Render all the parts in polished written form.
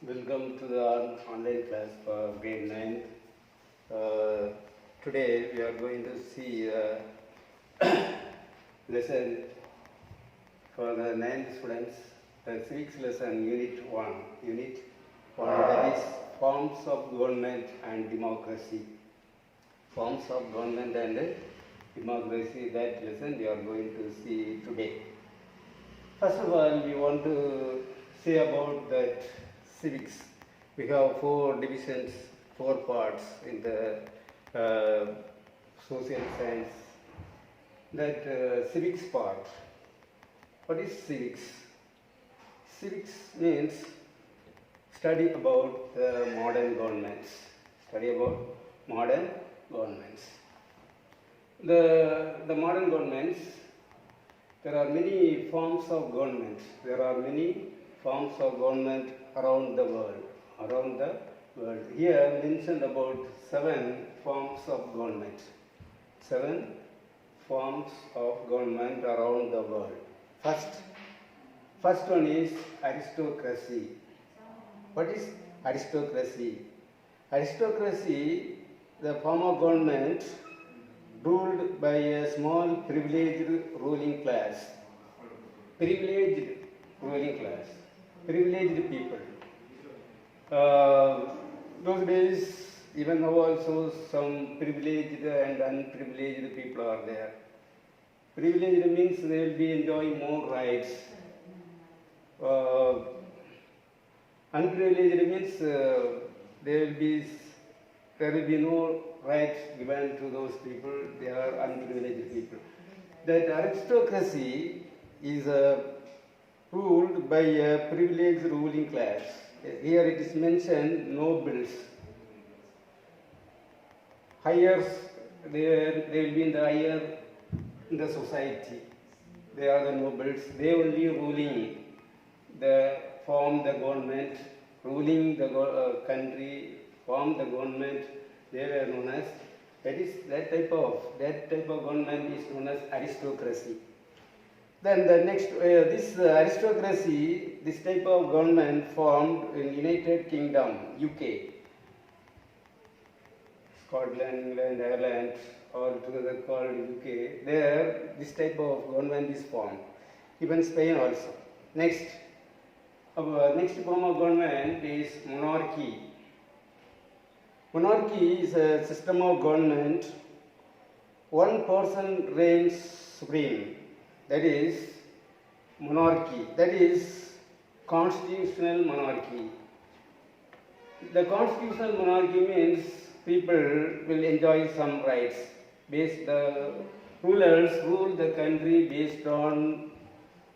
Welcome to the online class for grade 9th. Today we are going to see a lesson for the 9th students, the civics lesson unit 1. Unit 1, that is forms of government and democracy. Forms of government and democracy, that lesson we are going to see today. First of all, we want to say about that civics. We have 4 divisions, 4 parts in the social science. That civics part. What is civics? Civics means study about the modern governments. Study about modern governments. The modern governments, there are many forms of government. There are many forms of government around the world. Here mentioned about 7 forms of government. 7 forms of government around the world. First one is aristocracy. What is aristocracy? Aristocracy, the form of government ruled by a small privileged ruling class. Privileged ruling class. Privileged people. Those days, even now also, some privileged and unprivileged people are there. Privileged means they will be enjoying more rights. Unprivileged means there will be no rights given to those people. They are unprivileged people. That aristocracy is ruled by a privileged ruling class. Here it is mentioned nobles. Higher, they will be in the higher in the society. They are the nobles. They will be ruling form the government, ruling the country, form the government. They were known as, that type of government is known as aristocracy. Then the next, this aristocracy, this type of government formed in United Kingdom, UK, Scotland, England, Ireland, all together called UK. There, this type of government is formed. Even Spain also. Next form of government is monarchy. Monarchy is a system of government. One person reigns supreme. That is monarchy. That is constitutional monarchy. The constitutional monarchy means people will enjoy some rights. The rulers rule the country based on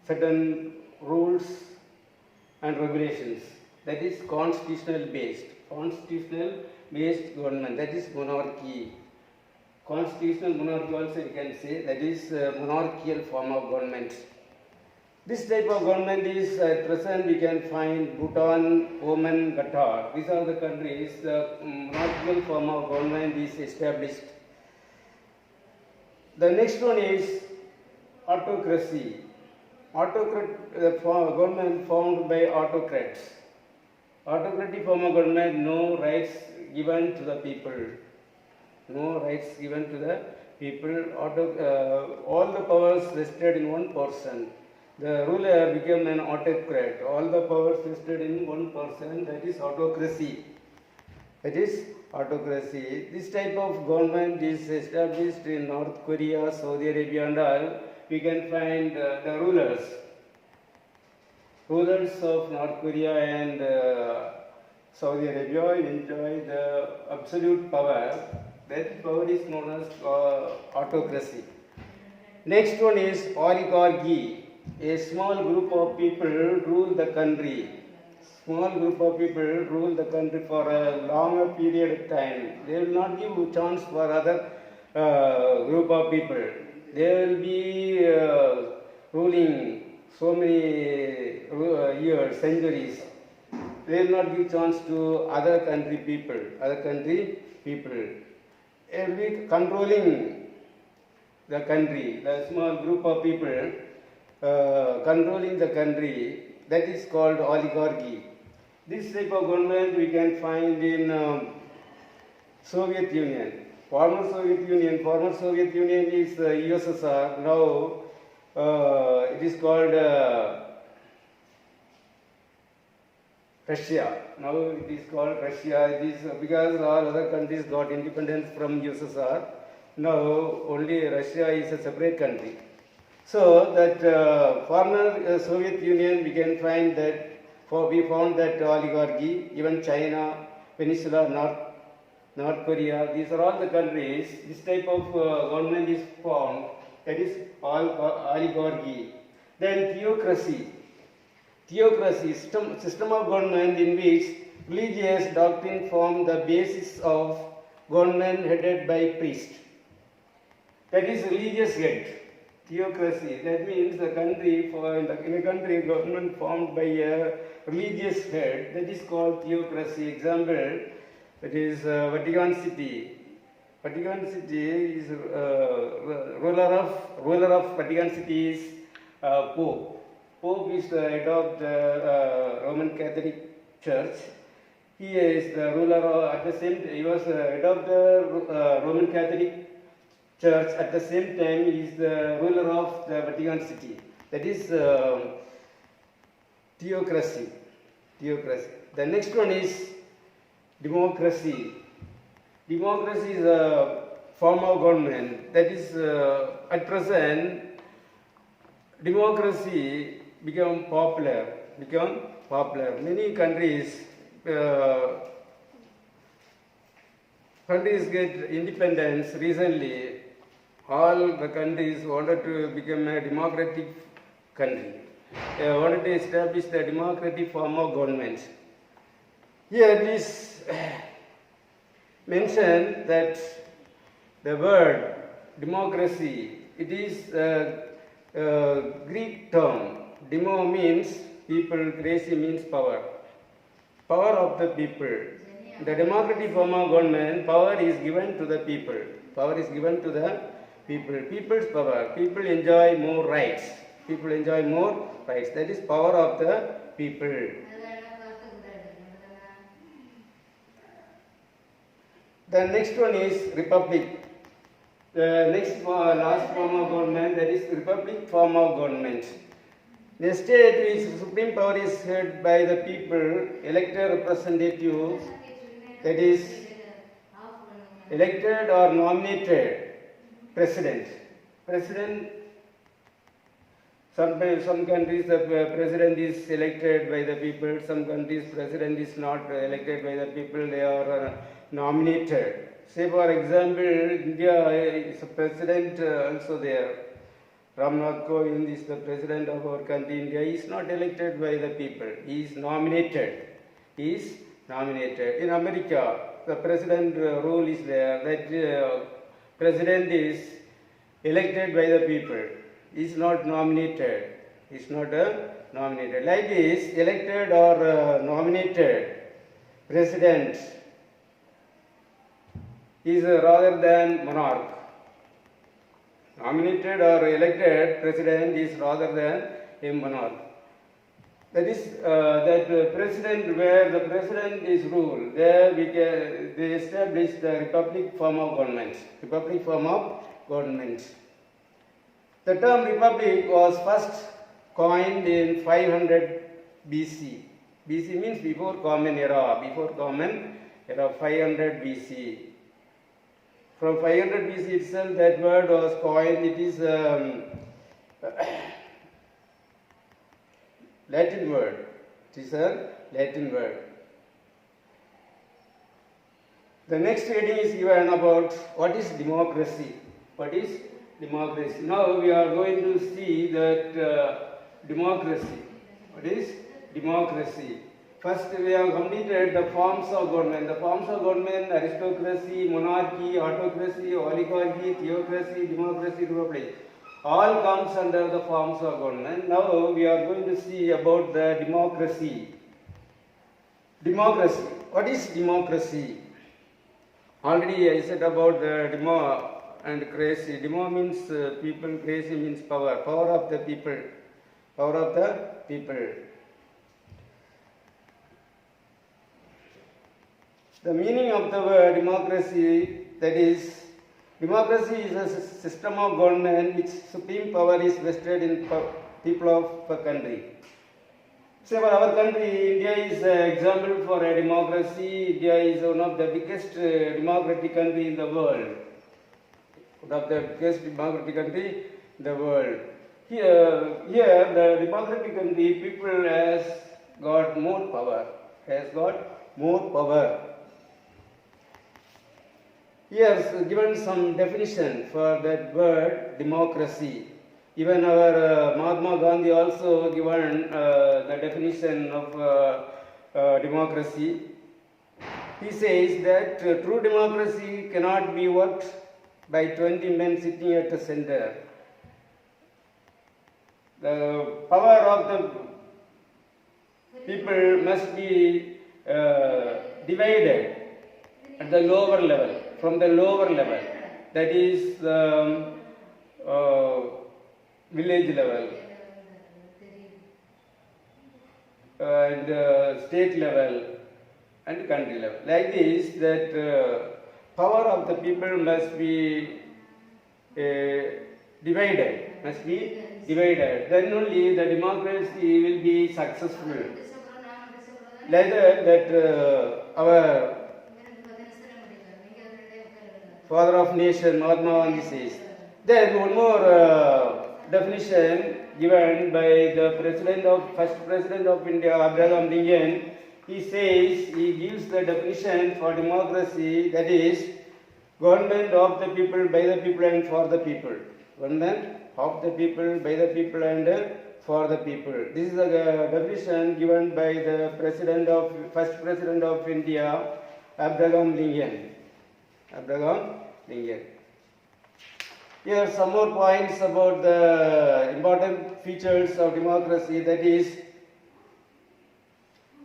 certain rules and regulations. That is constitutional based government. That is monarchy. Constitutional monarchy also you can say, that is monarchical form of government. This type of government is at present we can find Bhutan, Oman, Qatar. These are the countries the monarchical form of government is established. The next one is autocracy. Government formed by autocrats. Autocratic form of government, no rights given to the people. No rights given to the people. All the powers vested in one person. The ruler became an autocrat. All the powers vested in one person. That is autocracy. This type of government is established in North Korea, Saudi Arabia and all. We can find the rulers. Rulers of North Korea and Saudi Arabia enjoy the absolute power. That power is known as autocracy. Next one is oligarchy. A small group of people rule the country. Small group of people rule the country for a longer period of time. They will not give a chance for other group of people. They will be ruling so many centuries. They will not give chance to other country people. They will be controlling the country. The small group of people controlling the country, that is called oligarchy. This type of government we can find in Soviet Union. Former Soviet Union is USSR. Now it is called Russia. Now it is called Russia. It is because all other countries got independence from USSR. Now only Russia is a separate country. So that former Soviet Union, we can find that we found that oligarchy, even China, Peninsula, North Korea, these are all the countries. This type of government is formed. That is all oligarchy. Then theocracy. Theocracy, system of government in which religious doctrine form the basis of government headed by priest. That is religious head. Theocracy, that means the country, in a country, government formed by a religious head, that is called theocracy. Example, that is Vatican City. Vatican City is ruler of Vatican City is Pope. Pope is the head of the Roman Catholic Church. He is the ruler of, he was the head of the Roman Catholic Church. At the same time, he is the ruler of the Vatican City. That is theocracy. Theocracy. The next one is democracy. Democracy is a form of government. That is, at present, democracy become popular. Many countries get independence recently. All the countries wanted to become a democratic country. They wanted to establish the democratic form of government. Here it is mentioned that the word democracy, it is a Greek term. Demo means people, crazy means power. Power of the people. The democratic form of government, power is given to the people. Power is given to the people. People's power. People enjoy more rights. People enjoy more rights. That is power of the people. The next one is republic. The next last form of government, that is republic form of government. The state which supreme power is held by the people, elected representatives, that is elected or nominated president. Some countries the president is elected by the people, some countries president is not elected by the people, they are nominated. Say for example, India is a president also there. Ramnath Kovind is the president of our country. India is not elected by the people. He is nominated. In America, the president rule is there. That president is elected by the people. He is not nominated. He is not nominated. Like this, elected or nominated president is rather than monarch. Nominated or elected president is rather than a monarch. That is that president, where the president is ruled, there they establish the republic form of government. Republic form of government. The term republic was first coined in 500 BC. BC means before Common Era. 500 BC. From 500 BC itself, that word was coined. It is Latin word. It is a Latin word. The next reading is given about what is democracy. What is democracy? Now we are going to see that democracy. What is democracy? First, we have completed the forms of government. The forms of government: aristocracy, monarchy, autocracy, oligarchy, theocracy, democracy, republic. All comes under the forms of government. Now we are going to see about the democracy. Democracy. What is democracy? Already I said about the demo and crazy. Demo means people, crazy means power. Power of the people. Power of the people. The meaning of the word democracy, that is, democracy is a system of government which supreme power is vested in people of a country. So for our country, India is an example for a democracy. India is one of the biggest democratic country in the world. One of the biggest democratic country in the world. Here the democratic country, people has got more power. Here is given some definition for that word democracy. Even our Mahatma Gandhi also given the definition of democracy. He says that true democracy cannot be worked by 20 men sitting at the center. The power of the people must be divided at the lower level, from the lower level, that is village level and state level and country level. Like this, that power of the people must be divided. Then only the democracy will be successful. Like that, our father of nation, Mahatma Gandhi says. Then one more definition given by the first president of India, Abraham Lincoln. He says, he gives the definition for democracy, that is, government of the people, by the people and for the people. Government of the people, by the people and for the people. This is the definition given by the first president of India, Abraham Lincoln. Here are some more points about the important features of democracy, that is,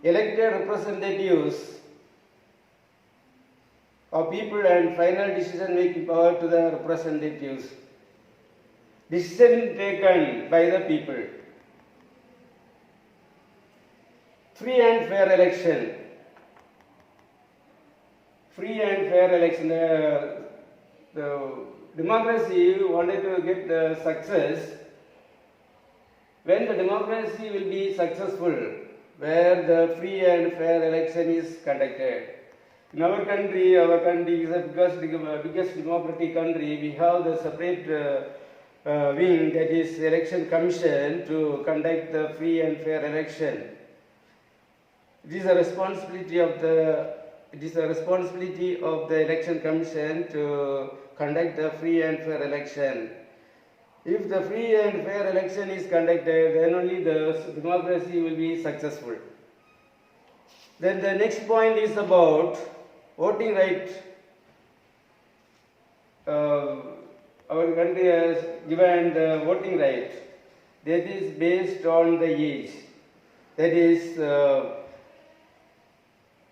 elected representatives of people and final decision making power to the representatives. Decision taken by the people. Free and fair election. The democracy wanted to get the success. When the democracy will be successful, where the free and fair election is conducted. In our country is the biggest democratic country. We have the separate wing, that is election commission, to conduct the free and fair election. It is a responsibility of the election commission to conduct the free and fair election. If the free and fair election is conducted, then only the democracy will be successful. Then the next point is about voting right. Our country has given the voting right. That is based on the age. That is,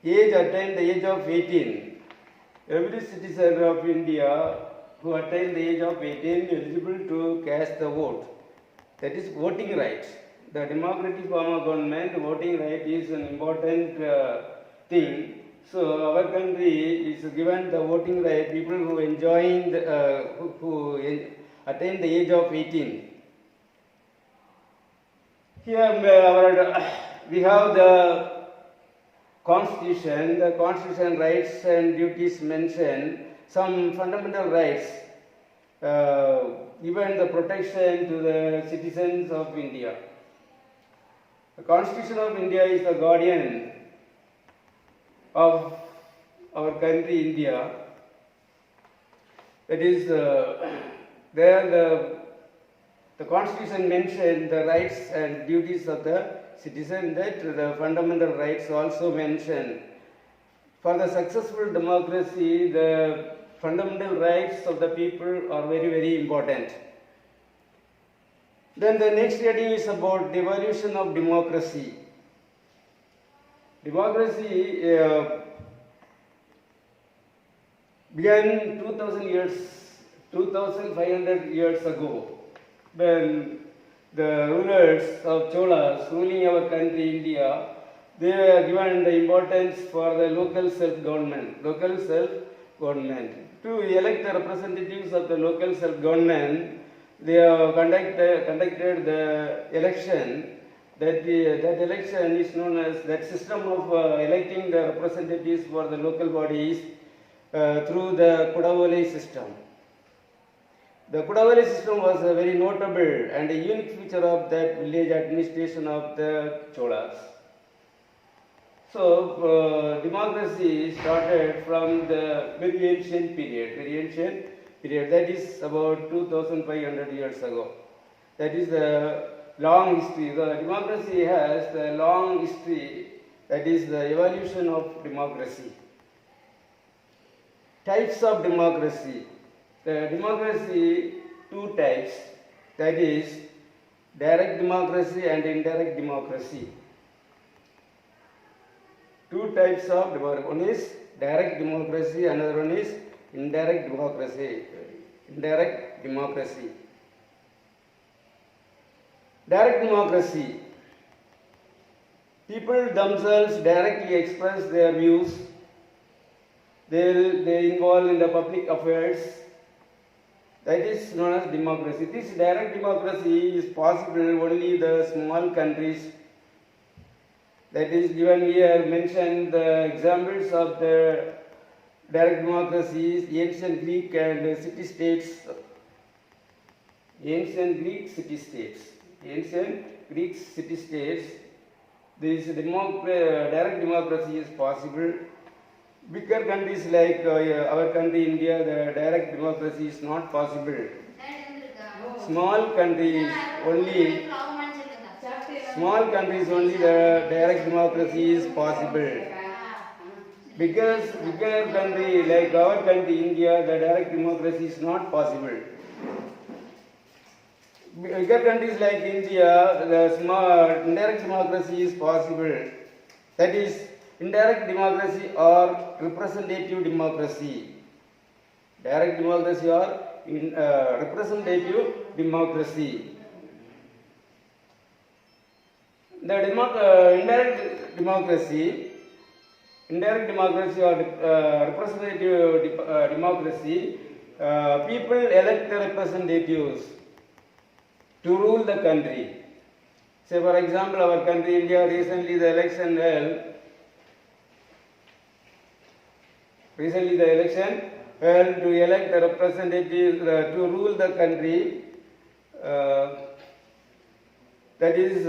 attained the age of 18. Every citizen of India who attained the age of 18 is eligible to cast the vote. That is voting right. The democratic form of government, voting right is an important thing. So our country is given the voting right, people who attain the age of 18. Here we have the Constitution. The Constitution rights and duties mention some fundamental rights given the protection to the citizens of India. The Constitution of India is the guardian of our country, India. That is, there the Constitution mentioned the rights and duties of the citizen, that the fundamental rights also mentioned. For the successful democracy, the fundamental rights of the people are very, very important. Then the next heading is about the evolution of democracy. Democracy began 2,500 years ago, when the rulers of Cholas ruling our country, India, they are given the importance for the local self-government. To elect the representatives of the local self-government, they have conducted the election. That election is known as that system of electing the representatives for the local bodies through the Kudavole system. The Kudavole system was a very notable and a unique feature of that village administration of the Cholas. So, democracy started from the very ancient period, that is about 2500 years ago. That is the long history. The democracy has the long history, that is the evolution of democracy. Types of democracy. The democracy, two types, that is direct democracy and indirect democracy. Two types of democracy. One is direct democracy, another one is indirect democracy. Direct democracy. People themselves directly express their views. They involve in the public affairs. That is known as democracy. This direct democracy is possible only the small countries. That is given here, mentioned the examples of the direct democracies, ancient Greek and city-states. Ancient Greek city-states. This direct democracy is possible. Bigger countries like our country, India, the direct democracy is not possible. Small countries only the direct democracy is possible. Bigger country like our country, India, the direct democracy is not possible. Bigger countries like India, the small indirect democracy is possible. That is indirect democracy or representative democracy. Direct democracy or representative democracy. The indirect democracy or representative democracy, people elect the representatives to rule the country. Say for example, our country India, recently the election held to elect the representatives to rule the country. That is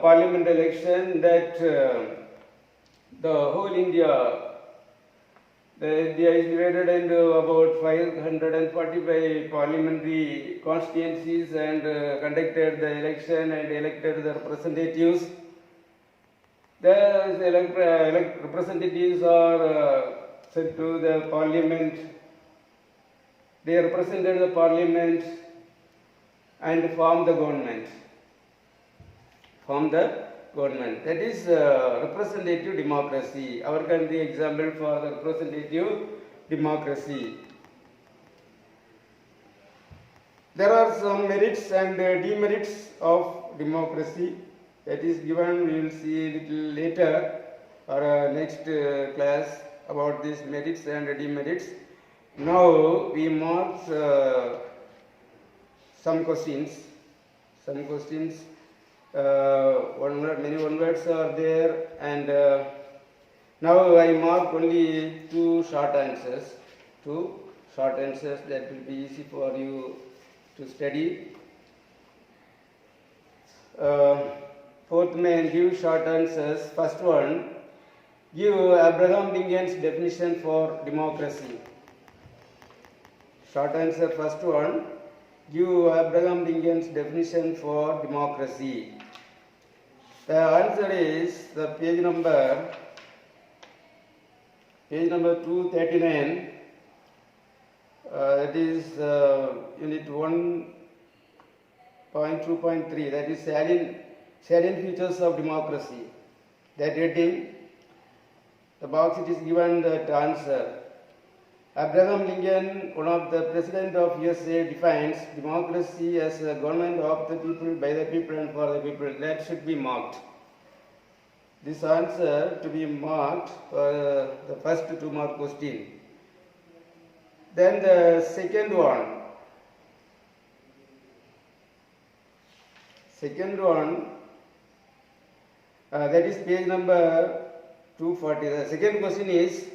parliament election, that the whole India is divided into about 545 parliamentary constituencies and conducted the election and elected the representatives. The representatives are sent to the parliament. They represented the parliament and form the government. That is representative democracy. Our country example for the representative democracy. There are some merits and demerits of democracy. That is given, we will see a little later or next class about these merits and demerits. Now we mark some questions. Many one words are there, and now I mark only two short answers. That will be easy for you to study. Fourth man, give short answers. First one, give Abraham Lincoln's definition for democracy. Short answer, first one, give Abraham Lincoln's definition for democracy. The answer is the page number 239. That is unit 1.2.3. That is salient features of democracy. That heading, the box it is given that answer. Abraham Lincoln, one of the president of USA, defines democracy as a government of the people, by the people and for the people. That should be marked. this answer to be marked for the first 2 mark question. Then the second one. That is page number 240. The second question is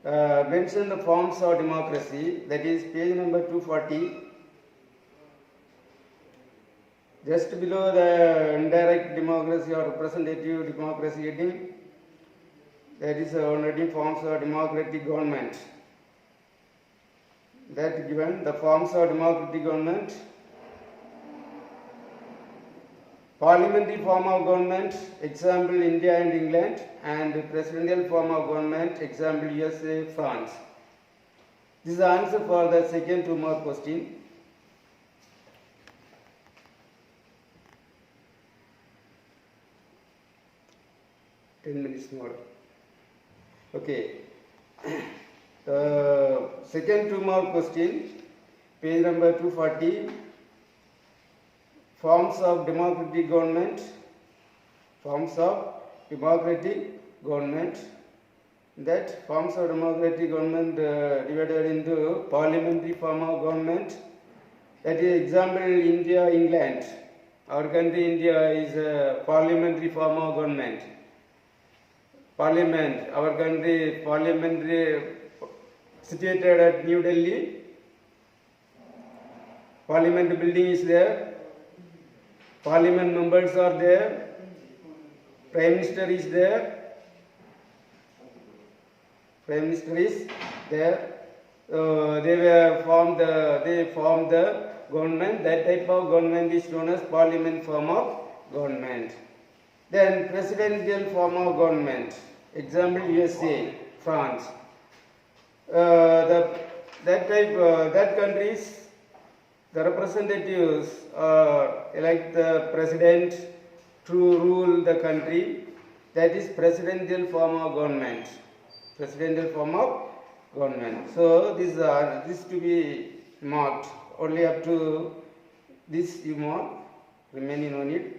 mention the forms of democracy. That is page number 240. Just below the indirect democracy or representative democracy heading, there is already forms of democratic government. That given the forms of democratic government. Parliamentary form of government, example India and England, and presidential form of government, example USA, France. This is the answer for the second 2 mark question. More. Okay. The second 2 mark question, page number 240. Forms of democratic government. That forms of democratic government divided into parliamentary form of government. That is example India, England. Our country India is a parliamentary form of government. Parliament, our country parliamentary situated at New Delhi. Parliament building is there. Parliament members are there. Prime Minister is there. They formed the government. That type of government is known as parliament form of government. Then presidential form of government. Example USA, France. That countries, the representatives elect the president to rule the country. That is presidential form of government. So this to be marked. Only up to this you mark. Remaining on it.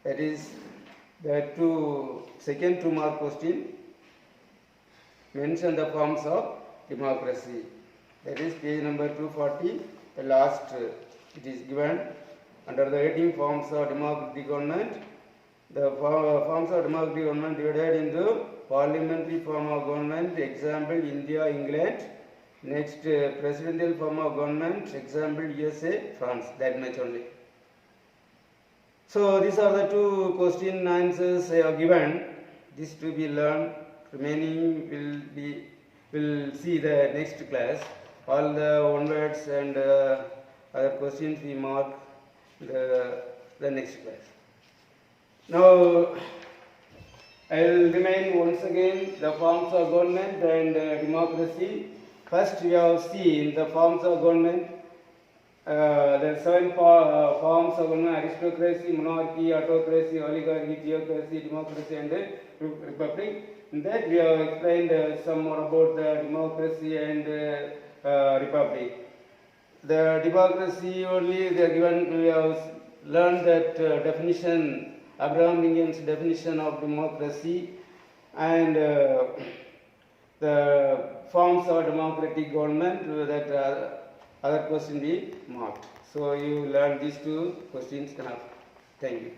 That is the second 2 mark question. Mention the forms of democracy. That is page number 240. The last it is given under the heading forms of democratic government. The forms of democratic government divided into parliamentary form of government. Example India, England. Next presidential form of government. Example USA, France. That much only. So these are the 2 question answers I have given. This to be learned. Remaining will see the next class. All the one words and other questions we mark the next class. Now I will remind once again the forms of government and democracy. First we have seen the forms of government. The 7 forms of government: aristocracy, monarchy, autocracy, oligarchy, theocracy, democracy, and republic. In that we have explained some more about the democracy and republic. The democracy only they are given. We have learned that definition, Abraham Lincoln's definition of democracy, and the forms of democratic government. That other question be marked. So you learn these 2 questions enough. Thank you.